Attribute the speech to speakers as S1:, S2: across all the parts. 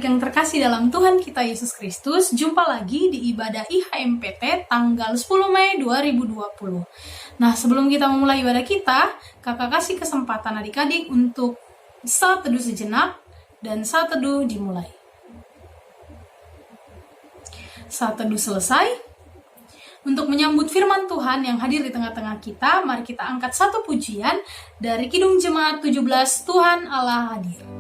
S1: yang terkasih dalam Tuhan kita Yesus Kristus, jumpa lagi di ibadah IHMPT tanggal 10 Mei 2020. Nah, sebelum kita memulai ibadah kita, kakak kasih kesempatan adik-adik untuk saat teduh sejenak dan saat teduh dimulai. Saat teduh selesai, untuk menyambut firman Tuhan yang hadir di tengah-tengah kita, mari kita angkat satu pujian dari Kidung Jemaat 17, Tuhan Allah Hadir.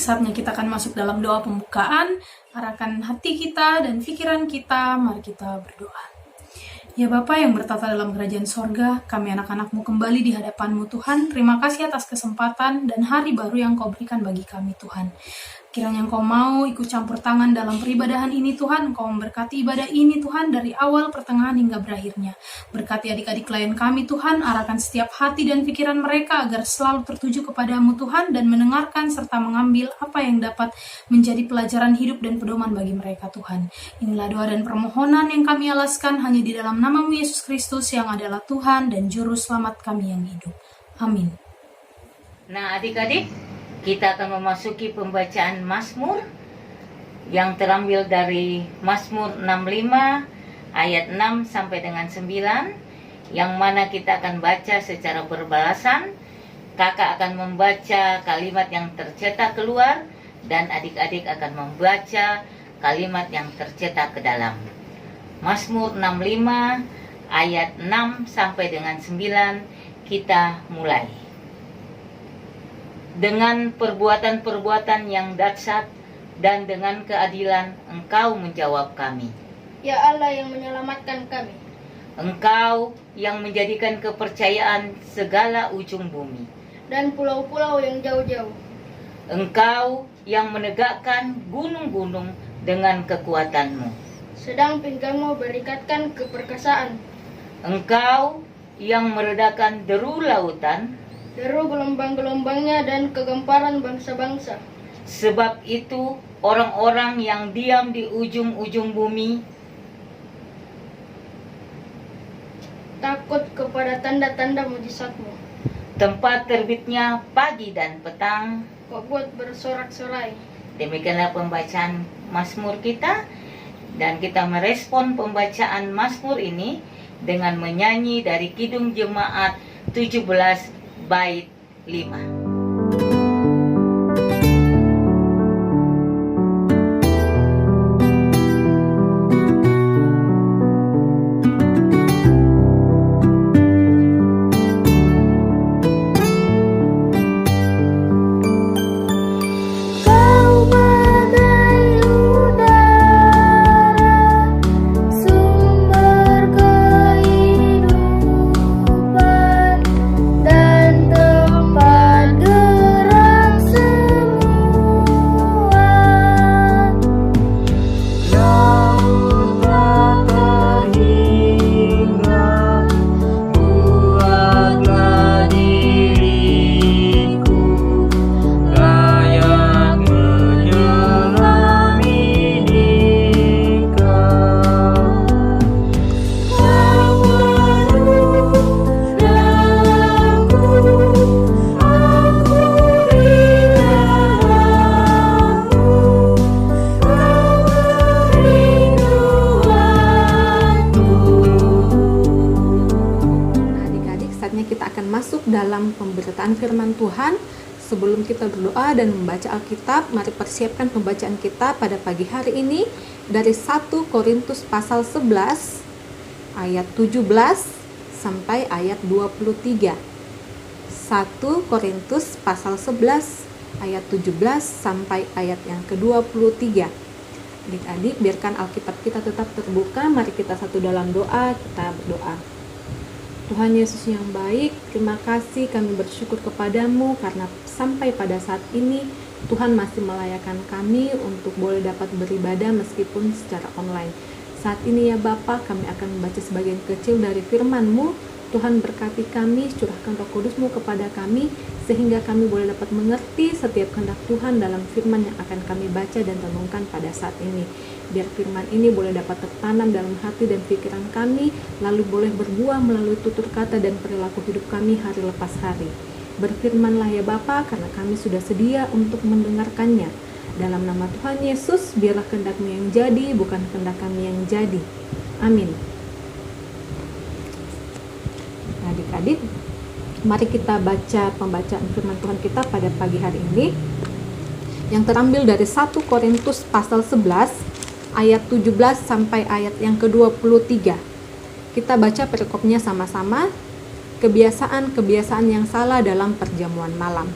S1: Saatnya kita akan masuk dalam doa pembukaan, arahkan hati kita dan pikiran kita, mari kita berdoa. Ya Bapa yang bertata dalam kerajaan sorga, kami anak-anak-Mu kembali di hadapan-Mu Tuhan. Terima kasih atas kesempatan dan hari baru yang Kau berikan bagi kami Tuhan. Kiranya Engkau mau ikut campur tangan dalam peribadahan ini Tuhan. Engkau memberkati ibadah ini Tuhan dari awal, pertengahan hingga berakhirnya. Berkati adik-adik klien kami Tuhan, arahkan setiap hati dan pikiran mereka agar selalu tertuju kepadamu Tuhan dan mendengarkan serta mengambil apa yang dapat menjadi pelajaran hidup dan pedoman bagi mereka Tuhan. Inilah doa dan permohonan yang kami alaskan hanya di dalam nama-Mu Yesus Kristus yang adalah Tuhan dan Juru Selamat kami yang hidup. Amin.
S2: Nah adik-adik, kita akan memasuki pembacaan Mazmur yang terambil dari Mazmur 65 ayat 6 sampai dengan 9, yang mana kita akan baca secara berbalasan. Kakak akan membaca kalimat yang tercetak keluar dan adik-adik akan membaca kalimat yang tercetak ke dalam. Mazmur 65 ayat 6 sampai dengan 9, kita mulai. Dengan perbuatan-perbuatan yang dahsyat dan dengan keadilan Engkau menjawab kami.
S3: Ya Allah yang menyelamatkan kami.
S2: Engkau yang menjadikan kepercayaan segala ujung bumi.
S3: Dan pulau-pulau yang jauh-jauh.
S2: Engkau yang menegakkan gunung-gunung dengan kekuatan-Mu.
S3: Sedang pinggangmu berikatkan keperkasaan.
S2: Engkau yang meredakan deru lautan,
S3: deru gelombang-gelombangnya dan kegemparan bangsa-bangsa.
S2: Sebab itu orang-orang yang diam di ujung-ujung bumi
S3: takut kepada tanda-tanda mujizat-Mu.
S2: Tempat terbitnya pagi dan petang,
S3: Kau buat bersorak-sorai.
S2: Demikianlah pembacaan Mazmur kita, dan kita merespon pembacaan Mazmur ini dengan menyanyi dari Kidung Jemaat 17 bait 5.
S3: Dan tempat
S4: masuk dalam pemberitaan firman Tuhan. Sebelum kita berdoa dan membaca Alkitab, mari persiapkan pembacaan kita pada pagi hari ini dari 1 Korintus pasal 11 ayat 17 sampai ayat 23. 1 Korintus pasal 11 ayat 17 sampai ayat yang ke-23. Adik-adik, biarkan Alkitab kita tetap terbuka. Mari kita satu dalam doa, kita berdoa. Tuhan Yesus yang baik, terima kasih, kami bersyukur kepadamu karena sampai pada saat ini Tuhan masih melayakkan kami untuk boleh dapat beribadah meskipun secara online. Saat ini ya Bapa, kami akan membaca sebagian kecil dari firman-Mu. Tuhan berkati kami, curahkan Roh Kudus-Mu kepada kami, sehingga kami boleh dapat mengerti setiap kehendak Tuhan dalam firman yang akan kami baca dan renungkan pada saat ini. Biar firman ini boleh dapat tertanam dalam hati dan pikiran kami, lalu boleh berbuah melalui tutur kata dan perilaku hidup kami hari lepas hari. Berfirmanlah ya Bapa, karena kami sudah sedia untuk mendengarkannya. Dalam nama Tuhan Yesus, biarlah kehendak-Mu yang jadi, bukan kehendak kami yang jadi. Amin. Adik-adik, mari kita baca pembacaan firman Tuhan kita pada pagi hari ini yang terambil dari 1 Korintus pasal 11 ayat 17 sampai ayat yang ke-23. Kita baca perikopnya sama-sama. Kebiasaan-kebiasaan yang salah dalam perjamuan malam.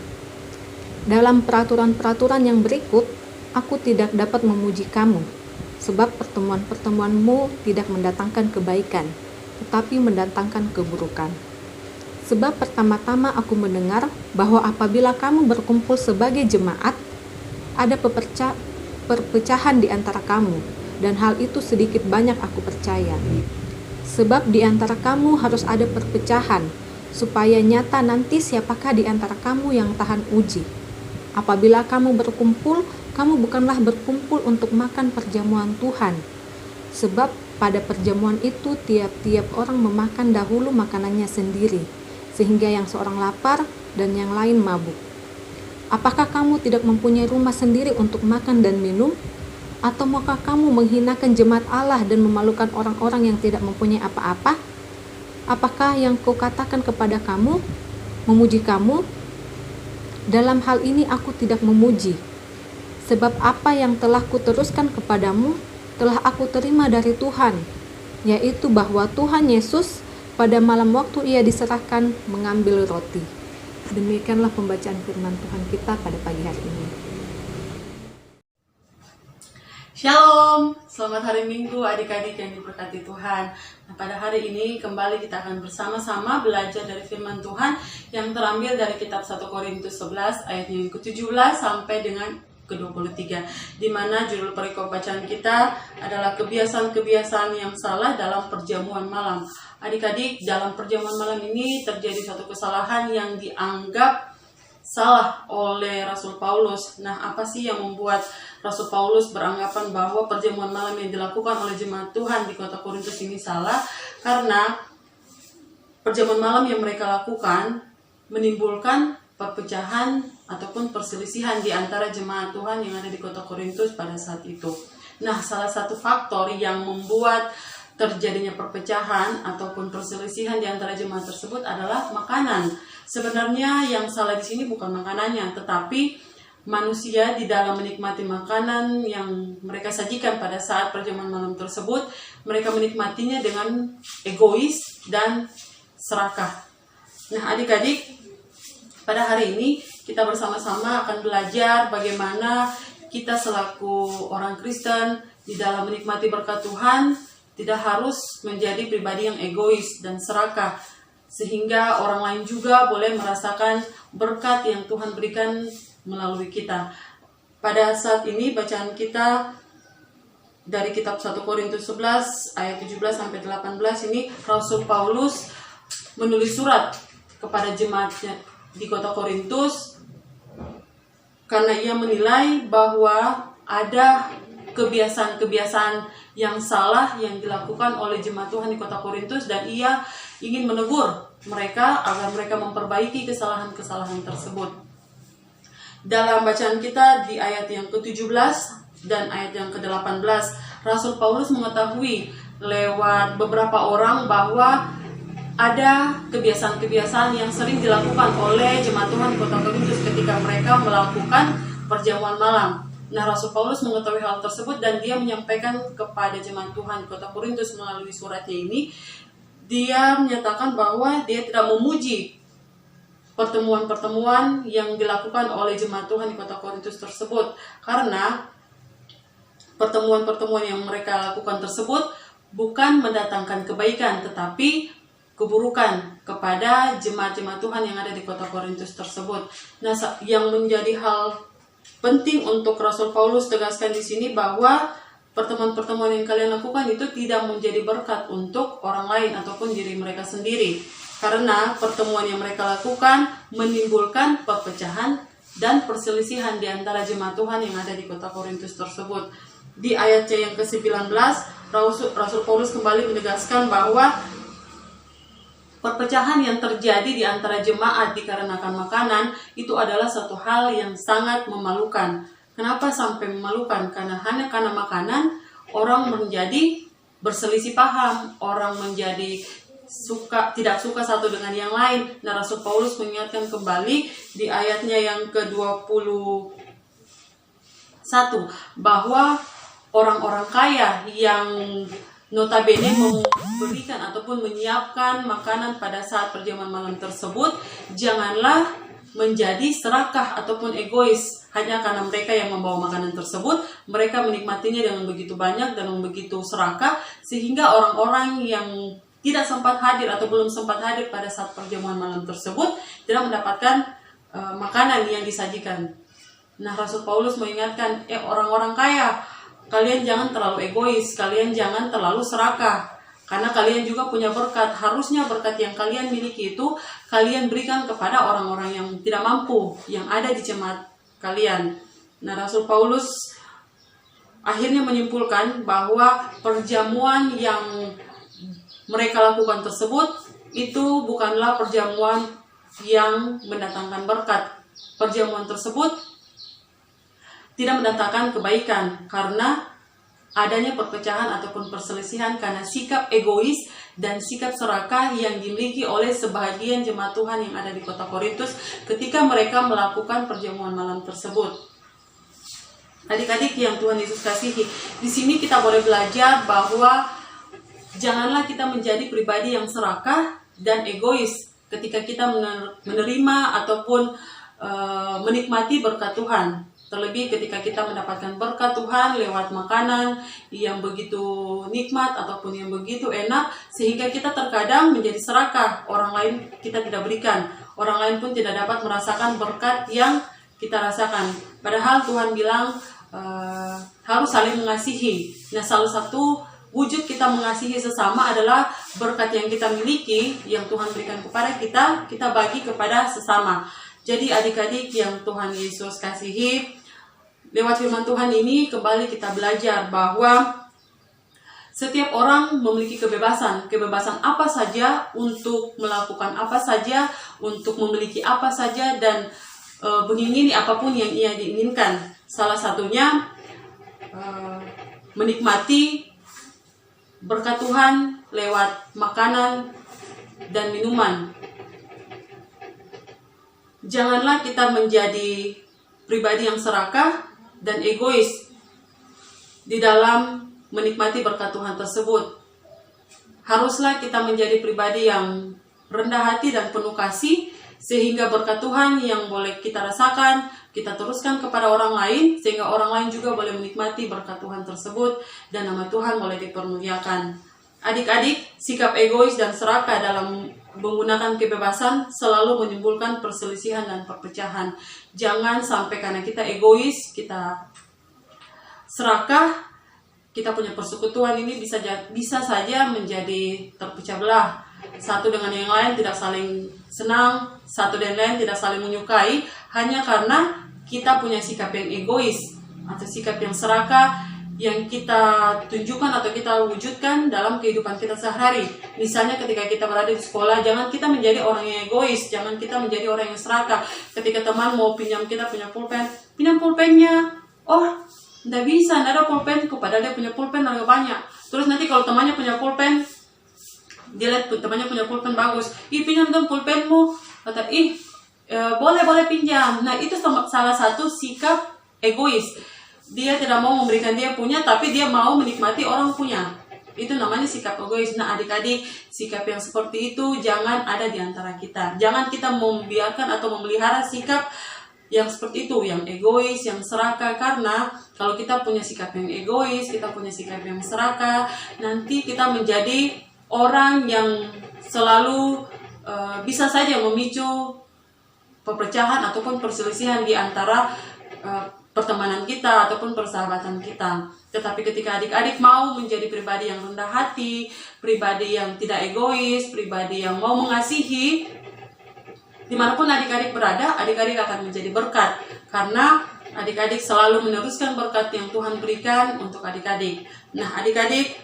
S4: Dalam peraturan-peraturan yang berikut, aku tidak dapat memuji kamu, sebab pertemuan-pertemuanmu tidak mendatangkan kebaikan, tetapi mendatangkan keburukan. Sebab pertama-tama aku mendengar bahwa apabila kamu berkumpul sebagai jemaat, ada perpecahan di antara kamu, dan hal itu sedikit banyak aku percaya. Sebab di antara kamu harus ada perpecahan, supaya nyata nanti siapakah di antara kamu yang tahan uji. Apabila kamu berkumpul, kamu bukanlah berkumpul untuk makan perjamuan Tuhan. Sebab pada perjamuan itu tiap-tiap orang memakan dahulu makanannya sendiri, sehingga yang seorang lapar dan yang lain mabuk. Apakah kamu tidak mempunyai rumah sendiri untuk makan dan minum? Atau maukah kamu menghinakan jemaat Allah dan memalukan orang-orang yang tidak mempunyai apa-apa? Apakah yang kukatakan kepada kamu, memuji kamu? Dalam hal ini aku tidak memuji, sebab apa yang telah kuteruskan kepadamu telah aku terima dari Tuhan, yaitu bahwa Tuhan Yesus pada malam waktu ia diserahkan mengambil roti. Demikianlah pembacaan firman Tuhan kita pada pagi hari ini.
S5: Shalom, selamat hari Minggu adik-adik yang diberkati Tuhan. Nah, pada hari ini kembali kita akan bersama-sama belajar dari firman Tuhan yang terambil dari kitab 1 Korintus 11 ayat yang ke-17 sampai dengan ke-23, di mana judul perikop bacaan kita adalah kebiasaan-kebiasaan yang salah dalam perjamuan malam. Adik-adik, dalam perjamuan malam ini terjadi suatu kesalahan yang dianggap salah oleh Rasul Paulus. Nah, apa sih yang membuat Rasul Paulus beranggapan bahwa perjamuan malam yang dilakukan oleh jemaat Tuhan di kota Korintus ini salah? Karena perjamuan malam yang mereka lakukan menimbulkan perpecahan ataupun perselisihan di antara jemaat Tuhan yang ada di kota Korintus pada saat itu. Nah, salah satu faktor yang membuat terjadinya perpecahan ataupun perselisihan di antara jemaat tersebut adalah makanan. Sebenarnya yang salah di sini bukan makanannya, tetapi manusia di dalam menikmati makanan yang mereka sajikan pada saat perjamuan malam tersebut, mereka menikmatinya dengan egois dan serakah. Nah, adik-adik, pada hari ini kita bersama-sama akan belajar bagaimana kita selaku orang Kristen di dalam menikmati berkat Tuhan tidak harus menjadi pribadi yang egois dan serakah, sehingga orang lain juga boleh merasakan berkat yang Tuhan berikan melalui kita. Pada saat ini bacaan kita dari kitab 1 Korintus 11 ayat 17 sampai 18 ini, Rasul Paulus menulis surat kepada jemaatnya di kota Korintus karena ia menilai bahwa ada kebiasaan-kebiasaan yang salah yang dilakukan oleh jemaat Tuhan di kota Korintus, dan ia ingin menegur mereka agar mereka memperbaiki kesalahan-kesalahan tersebut. Dalam bacaan kita di ayat yang ke-17 dan ayat yang ke-18, Rasul Paulus mengetahui lewat beberapa orang bahwa ada kebiasaan-kebiasaan yang sering dilakukan oleh jemaat Tuhan Kota Korintus ketika mereka melakukan perjamuan malam. Nah, Rasul Paulus mengetahui hal tersebut dan dia menyampaikan kepada jemaat Tuhan Kota Korintus melalui suratnya ini. Dia menyatakan bahwa dia tidak memuji pertemuan-pertemuan yang dilakukan oleh jemaat Tuhan di Kota Korintus tersebut, karena pertemuan-pertemuan yang mereka lakukan tersebut bukan mendatangkan kebaikan, tetapi keburukan kepada jemaat-jemaat Tuhan yang ada di Kota Korintus tersebut. Nah, yang menjadi hal penting untuk Rasul Paulus tegaskan di sini bahwa pertemuan-pertemuan yang kalian lakukan itu tidak menjadi berkat untuk orang lain ataupun diri mereka sendiri. Karena pertemuan yang mereka lakukan menimbulkan perpecahan dan perselisihan di antara jemaat Tuhan yang ada di Kota Korintus tersebut. Di ayatnya yang ke-19, Rasul Paulus kembali menegaskan bahwa perpecahan yang terjadi di antara jemaat dikarenakan makanan itu adalah satu hal yang sangat memalukan. Kenapa sampai memalukan? Karena hanya karena makanan orang menjadi berselisih paham, orang menjadi tidak suka satu dengan yang lain. Nah, Rasul Paulus mengingatkan kembali di ayatnya yang ke-21 bahwa orang-orang kaya yang notabene memberikan ataupun menyiapkan makanan pada saat perjamuan malam tersebut, janganlah menjadi serakah ataupun egois hanya karena mereka yang membawa makanan tersebut. Mereka menikmatinya dengan begitu banyak dan begitu serakah, sehingga orang-orang yang tidak sempat hadir atau belum sempat hadir pada saat perjamuan malam tersebut tidak mendapatkan makanan yang disajikan. Nah, Rasul Paulus mengingatkan, orang-orang kaya, kalian jangan terlalu egois, kalian jangan terlalu serakah, karena kalian juga punya berkat. Harusnya berkat yang kalian miliki itu kalian berikan kepada orang-orang yang tidak mampu, yang ada di jemaat kalian. Nah, Rasul Paulus akhirnya menyimpulkan bahwa perjamuan yang mereka lakukan tersebut itu bukanlah perjamuan yang mendatangkan berkat. Perjamuan tersebut tidak mendatangkan kebaikan karena adanya perpecahan ataupun perselisihan karena sikap egois dan sikap serakah yang dimiliki oleh sebagian jemaat Tuhan yang ada di Kota Korintus ketika mereka melakukan perjamuan malam tersebut. Adik-adik yang Tuhan Yesus kasihi, di sini kita boleh belajar bahwa janganlah kita menjadi pribadi yang serakah dan egois ketika kita menerima ataupun menikmati berkat Tuhan. Terlebih ketika kita mendapatkan berkat Tuhan lewat makanan yang begitu nikmat ataupun yang begitu enak, sehingga kita terkadang menjadi serakah. Orang lain kita tidak berikan, orang lain pun tidak dapat merasakan berkat yang kita rasakan. Padahal Tuhan bilang harus saling mengasihi. Nah, salah satu wujud kita mengasihi sesama adalah berkat yang kita miliki, yang Tuhan berikan kepada kita, kita bagi kepada sesama. Jadi adik-adik yang Tuhan Yesus kasihi, lewat firman Tuhan ini kembali kita belajar bahwa setiap orang memiliki kebebasan apa saja untuk melakukan apa saja, untuk memiliki apa saja, dan mengingini apapun yang ia diinginkan. Salah satunya menikmati berkat Tuhan lewat makanan dan minuman. Janganlah kita menjadi pribadi yang serakah dan egois di dalam menikmati berkat Tuhan tersebut. Haruslah kita menjadi pribadi yang rendah hati dan penuh kasih, sehingga berkat Tuhan yang boleh kita rasakan, kita teruskan kepada orang lain, sehingga orang lain juga boleh menikmati berkat Tuhan tersebut, dan nama Tuhan boleh dipermuliakan. Adik-adik, sikap egois dan serakah dalam menggunakan kebebasan selalu menimbulkan perselisihan dan perpecahan. Jangan sampai karena kita egois, kita serakah, kita punya persekutuan ini bisa saja menjadi terpecah belah. Satu dengan yang lain tidak saling senang, satu dan lain tidak saling menyukai, hanya karena kita punya sikap yang egois atau sikap yang serakah yang kita tunjukkan atau kita wujudkan dalam kehidupan kita sehari. Misalnya ketika kita berada di sekolah, jangan kita menjadi orang yang egois, jangan kita menjadi orang yang serakah. Ketika teman mau pinjam kita punya pulpen, pinjam pulpennya. Oh, tidak bisa, tidak ada pulpenku, padahal dia punya pulpen agak banyak. Terus nanti kalau temannya punya pulpen dia lihat temannya punya pulpen bagus, pinjam dong pulpenmu, kata boleh pinjam. Nah itu salah satu sikap egois. Dia tidak mau memberikan dia punya, tapi dia mau menikmati orang punya. Itu namanya sikap egois. Nah adik-adik, sikap yang seperti itu jangan ada di antara kita. Jangan kita membiarkan atau memelihara sikap yang seperti itu, yang egois, yang serakah. Karena kalau kita punya sikap yang egois, kita punya sikap yang serakah, nanti kita menjadi orang yang selalu bisa saja memicu perpecahan ataupun perselisihan di antara pertemanan kita ataupun persahabatan kita. Tetapi ketika adik-adik mau menjadi pribadi yang rendah hati, pribadi yang tidak egois, pribadi yang mau mengasihi, dimanapun adik-adik berada, adik-adik akan menjadi berkat. Karena adik-adik selalu meneruskan berkat yang Tuhan berikan untuk adik-adik. Nah adik-adik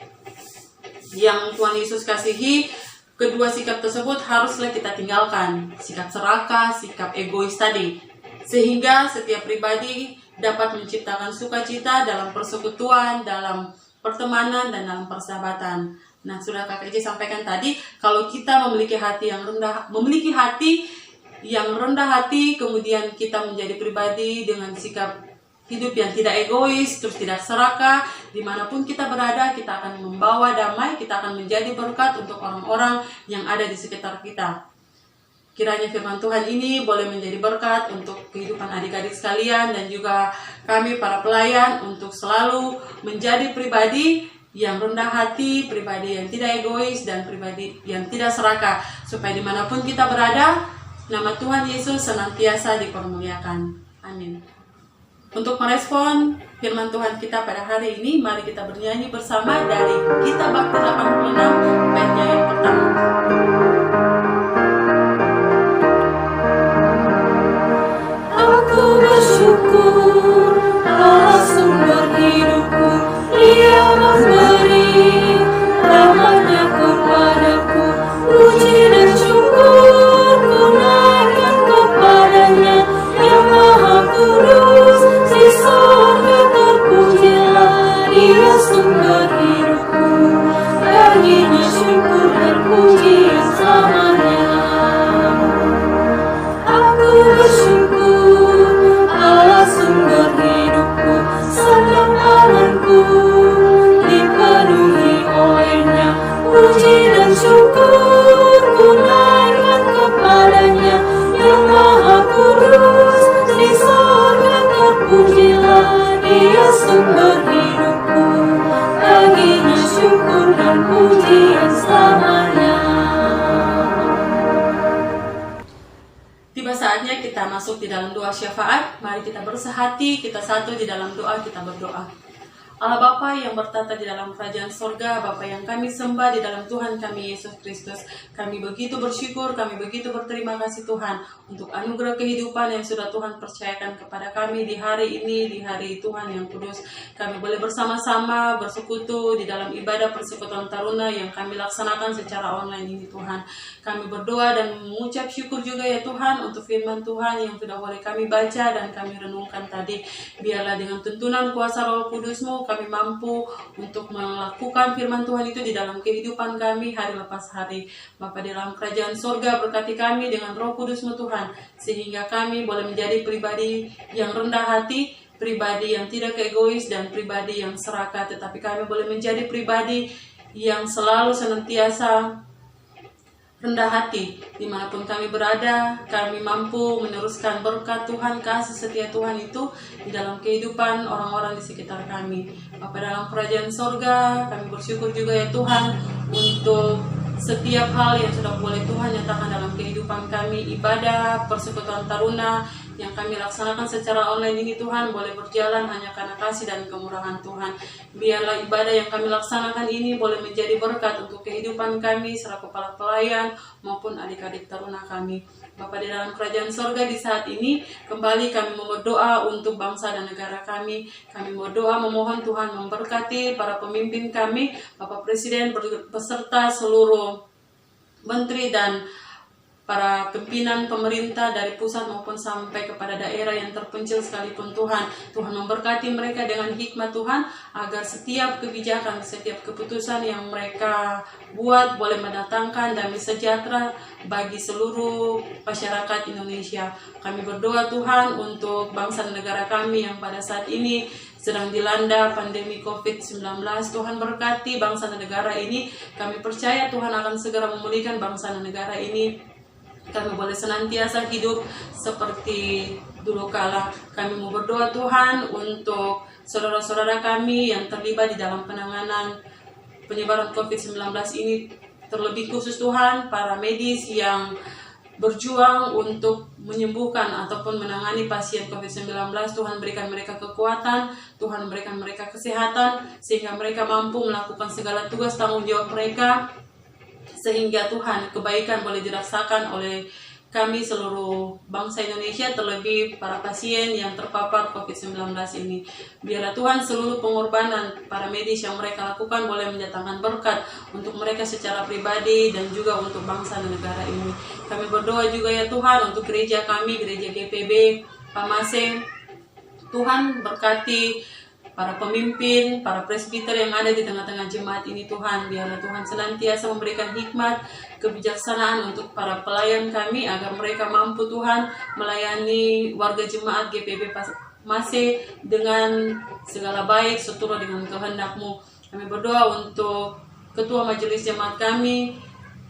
S5: yang Tuhan Yesus kasihi, kedua sikap tersebut haruslah kita tinggalkan. Sikap serakah, sikap egois tadi. Sehingga setiap pribadi dapat menciptakan sukacita dalam persekutuan, dalam pertemanan, dan dalam persahabatan. Nah, sudah Kakak Eci sampaikan tadi, kalau kita memiliki hati yang rendah hati, kemudian kita menjadi pribadi dengan sikap hidup yang tidak egois, terus tidak serakah, dimanapun kita berada, kita akan membawa damai, kita akan menjadi berkat untuk orang-orang yang ada di sekitar kita. Kiranya firman Tuhan ini boleh menjadi berkat untuk kehidupan adik-adik sekalian dan juga kami para pelayan untuk selalu menjadi pribadi yang rendah hati, pribadi yang tidak egois, dan pribadi yang tidak serakah. Supaya dimanapun kita berada, nama Tuhan Yesus senantiasa dipermuliakan. Amin. Untuk merespon firman Tuhan kita pada hari ini, mari kita bernyanyi bersama dari Kitab Bakti 86, baitnya yang pertama.
S1: Aku bersyukur Allah sumber hidupku, Dia memberi rahmat-Nya kepadaku. Puji dan syukur ku naikkan kepada-Nya yang Maha Kudus, di sorga terpujilah Dia sumber hidupku. Baginya syukur dan pujian selamanya. Aku bersyukur Allah sumber hidupku, senang tanganku dipenuhi oleh-Nya. Puji dan syukur ku naikkan kepada-Nya yang Maha Kudus, di sorga terpujilah Dia sumber hidupku. Baginya syukur dan pujian selamanya.
S5: Tiba saatnya kita masuk di dalam doa syafaat. Mari kita bersehati, kita satu di dalam doa, kita berdoa. Allah Bapa yang bertata di dalam kerajaan sorga, Bapa yang kami sembah di dalam Tuhan kami Yesus Kristus, kami begitu bersyukur, kami begitu berterima kasih Tuhan untuk anugerah kehidupan yang sudah Tuhan percayakan kepada kami di hari ini, di hari Tuhan yang kudus. Kami boleh bersama-sama bersekutu di dalam ibadah persekutuan taruna yang kami laksanakan secara online ini Tuhan. Kami berdoa dan mengucap syukur juga ya Tuhan untuk firman Tuhan yang sudah boleh kami baca dan kami renungkan tadi. Biarlah dengan tuntunan kuasa Roh Kudus-Mu kami mampu untuk melakukan firman Tuhan itu di dalam kehidupan kami hari lepas hari. Bapa di dalam kerajaan sorga, berkati kami dengan Roh Kudus-Mu Tuhan, sehingga kami boleh menjadi pribadi yang rendah hati, pribadi yang tidak egois, dan pribadi yang serakah. Tetapi kami boleh menjadi pribadi yang selalu senantiasa rendah hati. Dimanapun kami berada, kami mampu meneruskan berkat Tuhan, kasih setia Tuhan itu di dalam kehidupan orang-orang di sekitar kami. Bapa dalam kerajaan sorga, kami bersyukur juga ya Tuhan untuk setiap hal yang sudah boleh Tuhan nyatakan dalam kehidupan kami. Ibadah persekutuan taruna yang kami laksanakan secara online ini Tuhan boleh berjalan hanya karena kasih dan kemurahan Tuhan. Biarlah ibadah yang kami laksanakan ini boleh menjadi berkat untuk kehidupan kami selaku kepala pelayan maupun adik-adik taruna kami. Bapa di dalam kerajaan sorga, di saat ini kembali kami berdoa untuk bangsa dan negara kami. Kami berdoa memohon Tuhan memberkati para pemimpin kami, Bapak Presiden beserta seluruh menteri dan para pimpinan pemerintah dari pusat maupun sampai kepada daerah yang terpencil sekalipun Tuhan. Tuhan memberkati mereka dengan hikmat Tuhan, agar setiap kebijakan, setiap keputusan yang mereka buat boleh mendatangkan damai sejahtera bagi seluruh masyarakat Indonesia. Kami berdoa Tuhan untuk bangsa dan negara kami yang pada saat ini sedang dilanda pandemi COVID-19. Tuhan berkati bangsa dan negara ini. Kami percaya Tuhan akan segera memulihkan bangsa dan negara ini. Kami boleh senantiasa hidup seperti dulu kala. Kami mau berdoa Tuhan untuk saudara-saudara kami yang terlibat di dalam penanganan penyebaran COVID-19 ini. Terlebih khusus Tuhan, para medis yang berjuang untuk menyembuhkan ataupun menangani pasien COVID-19. Tuhan berikan mereka kekuatan, Tuhan berikan mereka kesehatan, sehingga mereka mampu melakukan segala tugas tanggung jawab mereka, sehingga Tuhan kebaikan boleh dirasakan oleh kami seluruh bangsa Indonesia, terlebih para pasien yang terpapar COVID-19 ini. Biarlah Tuhan seluruh pengorbanan para medis yang mereka lakukan boleh mendatangkan berkat untuk mereka secara pribadi dan juga untuk bangsa dan negara ini. Kami berdoa juga ya Tuhan untuk gereja kami, gereja GPB Pamase. Tuhan berkati para pemimpin, para presbiter yang ada di tengah-tengah jemaat ini Tuhan. Biarlah Tuhan senantiasa memberikan hikmat, kebijaksanaan untuk para pelayan kami, agar mereka mampu Tuhan melayani warga jemaat GPB Pamase dengan segala baik seturut dengan kehendak-Mu. Kami berdoa untuk Ketua Majelis Jemaat kami,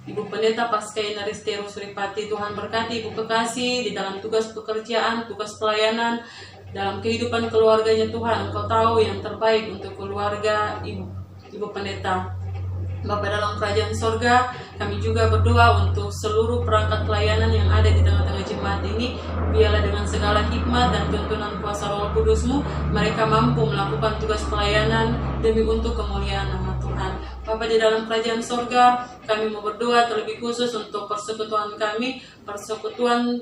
S5: Ibu Pendeta Pascaina Ristero Suripati. Tuhan berkati Ibu Kekasih di dalam tugas pekerjaan, tugas pelayanan, dalam kehidupan keluarganya Tuhan. Engkau tahu yang terbaik untuk keluarga Ibu Pendeta. Bapa dalam kerajaan sorga, kami juga berdoa untuk seluruh perangkat pelayanan yang ada di tengah-tengah jemaat ini. Biarlah dengan segala hikmat dan tuntunan kuasa Roh Kudus-Mu, mereka mampu melakukan tugas pelayanan demi untuk kemuliaan nama Tuhan. Bapa di dalam kerajaan sorga, kami mau berdoa terlebih khusus untuk persekutuan kami, persekutuan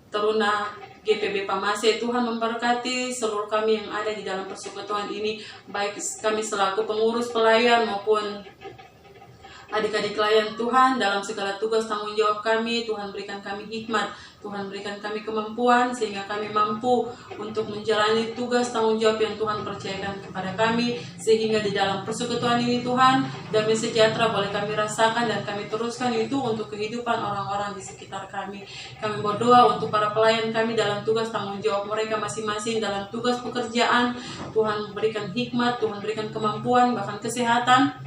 S5: Teruna GPB Pamase. Tuhan memberkati seluruh kami yang ada di dalam persekutuan ini, baik kami selaku pengurus pelayan maupun adik-adik klien Tuhan, dalam segala tugas tanggung jawab kami. Tuhan berikan kami hikmat, Tuhan berikan kami kemampuan, sehingga kami mampu untuk menjalani tugas tanggung jawab yang Tuhan percayakan kepada kami, sehingga di dalam persekutuan ini Tuhan, damai sejahtera boleh kami rasakan dan kami teruskan itu untuk kehidupan orang-orang di sekitar kami. Kami berdoa untuk para pelayan kami dalam tugas tanggung jawab mereka masing-masing, dalam tugas pekerjaan. Tuhan berikan hikmat, Tuhan berikan kemampuan, bahkan kesehatan,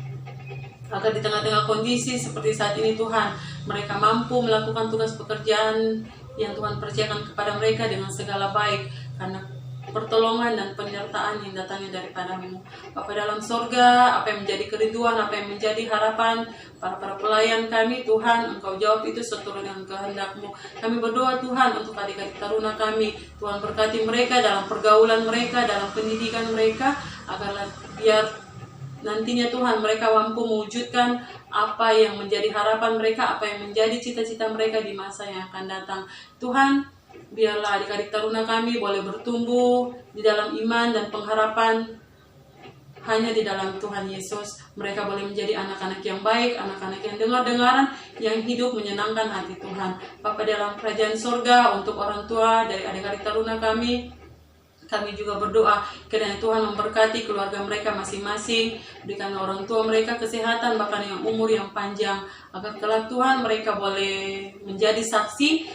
S5: agar di tengah-tengah kondisi seperti saat ini Tuhan, mereka mampu melakukan tugas pekerjaan yang Tuhan percayakan kepada mereka dengan segala baik, karena pertolongan dan penyertaan yang datangnya daripada-Mu. Bapa dalam sorga, apa yang menjadi kerinduan, apa yang menjadi harapan para pelayan kami Tuhan, Engkau jawab itu seturut dengan kehendak-Mu. Kami berdoa Tuhan untuk adik-adik taruna kami, Tuhan berkati mereka dalam pergaulan mereka, dalam pendidikan mereka, agar biar nantinya Tuhan mereka mampu mewujudkan apa yang menjadi harapan mereka, apa yang menjadi cita-cita mereka di masa yang akan datang. Tuhan, biarlah adik-adik taruna kami boleh bertumbuh di dalam iman dan pengharapan hanya di dalam Tuhan Yesus. Mereka boleh menjadi anak-anak yang baik, anak-anak yang dengar-dengaran, yang hidup menyenangkan hati Tuhan. Bapa dalam kerajaan sorga, untuk orang tua dari adik-adik taruna kami juga berdoa kiranya Tuhan memberkati keluarga mereka masing-masing, berikan orang tua mereka kesehatan, bahkan yang umur yang panjang, agar kelak Tuhan mereka boleh menjadi saksi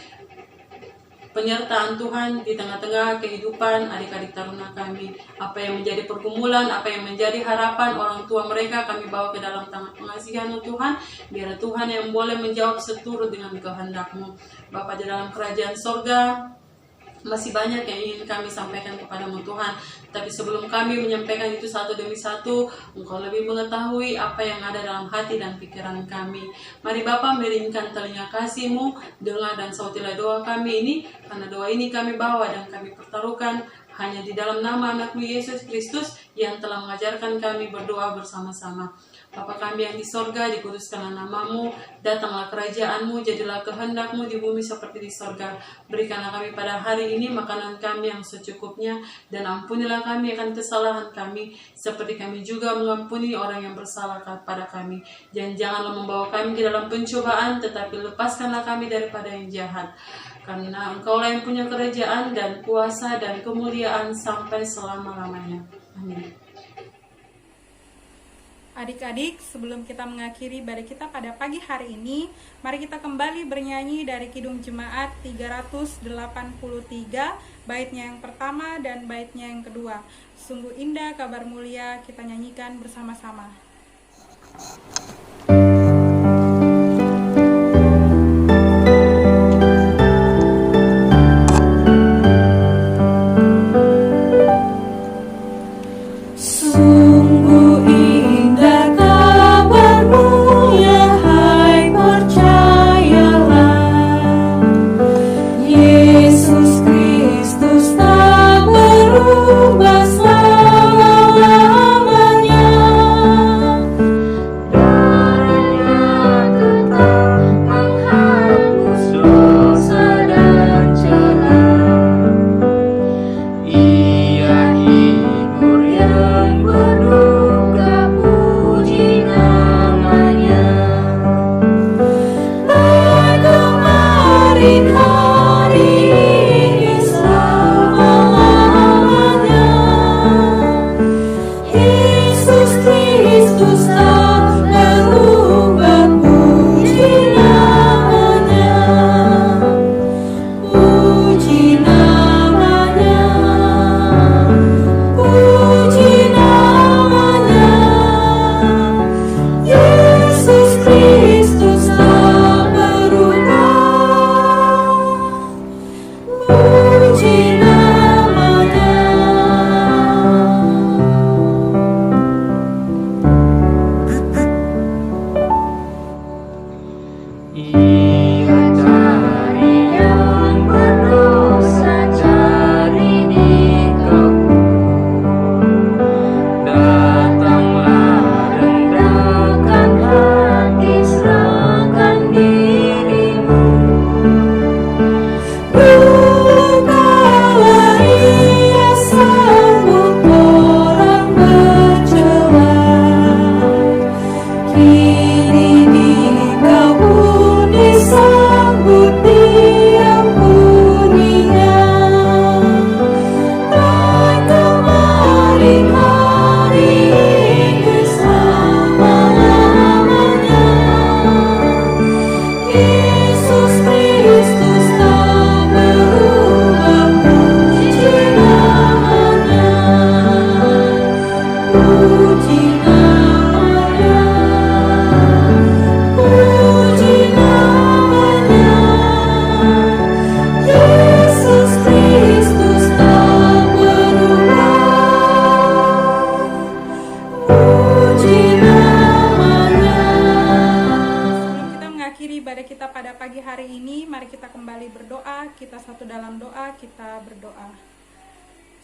S5: penyertaan Tuhan di tengah-tengah kehidupan adik-adik taruna kami. Apa yang menjadi pergumulan, apa yang menjadi harapan orang tua mereka, kami bawa ke dalam tangan pengasihan-Mu Tuhan. Biar Tuhan yang boleh menjawab seturut dengan kehendak-Mu. Bapa di dalam kerajaan sorga, masih banyak yang ingin kami sampaikan kepada-Mu Tuhan. Tapi sebelum kami menyampaikan itu satu demi satu, Engkau lebih mengetahui apa yang ada dalam hati dan pikiran kami. Mari Bapa, miringkan telinga kasih-Mu, dengar dan sautilah doa kami ini, karena doa ini kami bawa dan kami pertaruhkan hanya di dalam nama anak-Mu Yesus Kristus yang telah mengajarkan kami berdoa bersama-sama. Bapa kami yang di sorga, dikuduskanlah namamu, datanglah kerajaanmu, jadilah kehendakmu di bumi seperti di sorga. Berikanlah kami pada hari ini makanan kami yang secukupnya, dan ampunilah kami akan kesalahan kami, seperti kami juga mengampuni orang yang bersalah kepada kami. Dan janganlah membawa kami ke dalam pencobaan, tetapi lepaskanlah kami daripada yang jahat. Karena Engkaulah yang punya kerajaan dan kuasa dan kemuliaan sampai selama-lamanya. Amin.
S1: Adik-adik, sebelum kita mengakhiri ibadah kita pada pagi hari ini, mari kita kembali bernyanyi dari Kidung Jemaat 383, baitnya yang pertama dan baitnya yang kedua. Sungguh indah kabar mulia, kita nyanyikan bersama-sama.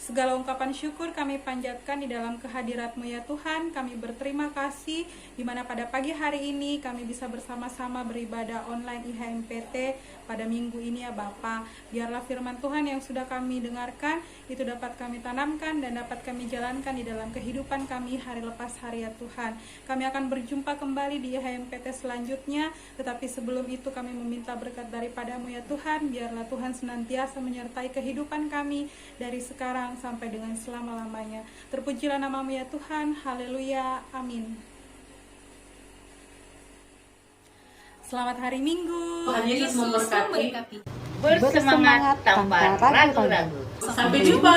S1: Segala ungkapan syukur kami panjatkan di dalam kehadirat-Mu ya Tuhan. Kami berterima kasih di mana pada pagi hari ini kami bisa bersama-sama beribadah online IHMPT pada minggu ini ya Bapa. Biarlah firman Tuhan yang sudah kami dengarkan itu dapat kami tanamkan dan dapat kami jalankan di dalam kehidupan kami hari lepas hari ya Tuhan. Kami akan berjumpa kembali di IHMPT selanjutnya, tetapi sebelum itu kami meminta berkat daripada-Mu ya Tuhan. Biarlah Tuhan senantiasa menyertai kehidupan kami dari sekarang sampai dengan selama-lamanya. Terpujilah nama-Mu ya Tuhan. Haleluya. Amin. Selamat hari Minggu.
S5: Tuhan Yesus memberkati.
S2: Bersemangat tanpa ragu-ragu.
S5: Sampai jumpa.